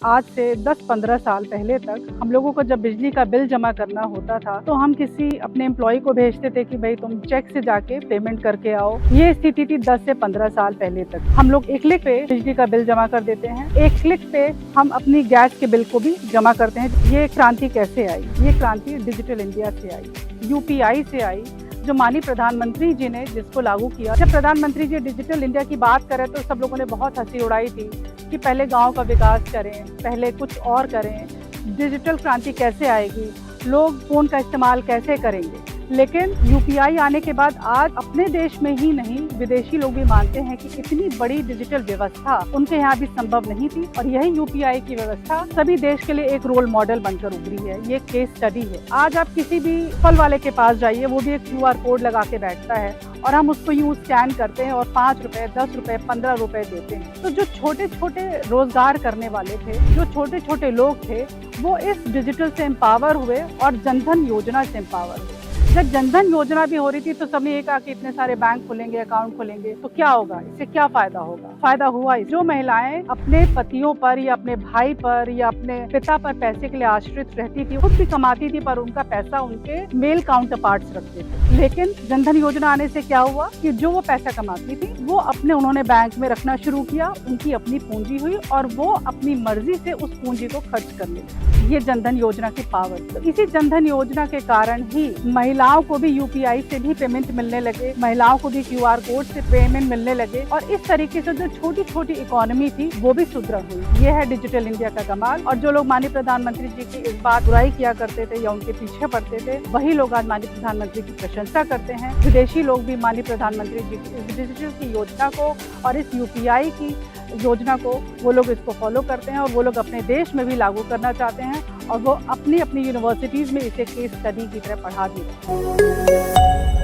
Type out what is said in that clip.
आज से 10-15 साल पहले तक हम लोगों को जब बिजली का बिल जमा करना होता था तो हम किसी अपने एम्प्लॉय को भेजते थे कि भाई तुम चेक से जाके पेमेंट करके आओ। ये स्थिति थी 10 से 15 साल पहले तक। हम लोग एक क्लिक पे बिजली का बिल जमा कर देते हैं, एक क्लिक पे हम अपनी गैस के बिल को भी जमा करते हैं। ये क्रांति कैसे आई? ये क्रांति डिजिटल इंडिया से आई, यूपीआई से आई, जो माननीय प्रधानमंत्री जी ने जिसको लागू किया। जब प्रधानमंत्री जी डिजिटल इंडिया की बात करें तो सब लोगों ने बहुत हंसी उड़ाई थी कि पहले गांव का विकास करें, पहले कुछ और करें, डिजिटल क्रांति कैसे आएगी, लोग फ़ोन का इस्तेमाल कैसे करेंगे। लेकिन यूपीआई आने के बाद आज अपने देश में ही नहीं विदेशी लोग भी मानते हैं कि इतनी बड़ी डिजिटल व्यवस्था उनके यहाँ भी संभव नहीं थी, और यही यूपीआई की व्यवस्था सभी देश के लिए एक रोल मॉडल बनकर उभरी है। ये केस स्टडी है। आज आप किसी भी फल वाले के पास जाइए, वो भी एक QR कोड लगा के बैठता है और हम उसको यूँ स्कैन करते हैं और 5 रुपए, 10 रुपए, 15 रुपए देते हैं। तो जो छोटे छोटे रोजगार करने वाले थे, जो छोटे छोटे लोग थे, वो इस डिजिटल से एम्पावर हुए और जनधन योजना से एम्पावर हुए। जब जनधन योजना भी हो रही थी तो सबने ये कहा कि इतने सारे बैंक खुलेंगे, अकाउंट खुलेंगे तो क्या होगा, इससे क्या फायदा होगा। फायदा हुआ, जो महिलाएं अपने पतियों पर या अपने भाई पर या अपने पिता पर पैसे के लिए आश्रित रहती थी, खुद भी कमाती थी पर उनका पैसा उनके मेल काउंटर पार्ट्स रखते थे। लेकिन जनधन योजना आने से क्या हुआ कि जो वो पैसा कमाती थी वो उन्होंने बैंक में रखना शुरू किया, उनकी अपनी पूंजी हुई और वो अपनी मर्जी से उस पूंजी को खर्च कर ले। ये जनधन योजना की पावर। तो इसी जनधन योजना के कारण ही महिलाओं को भी यूपीआई से भी पेमेंट मिलने लगे, महिलाओं को भी QR कोड से पेमेंट मिलने लगे, और इस तरीके से जो छोटी छोटी इकोनॉमी थी वो भी सुदृढ़ हुई। ये है डिजिटल इंडिया का कमाल। और जो लोग माननीय प्रधानमंत्री जी की इस बात बुराई किया करते थे या उनके पीछे पड़ते थे, वही लोग आज माननीय प्रधानमंत्री की प्रशंसा करते हैं। विदेशी लोग भी माननीय प्रधानमंत्री जी की इस डिजिटल की योजना को और इस यूपीआई की योजना को वो लोग इसको फॉलो करते हैं और वो लोग अपने देश में भी लागू करना चाहते हैं, और वो अपनी अपनी यूनिवर्सिटीज़ में इसे केस स्टडी की तरह पढ़ा भी रहे हैं।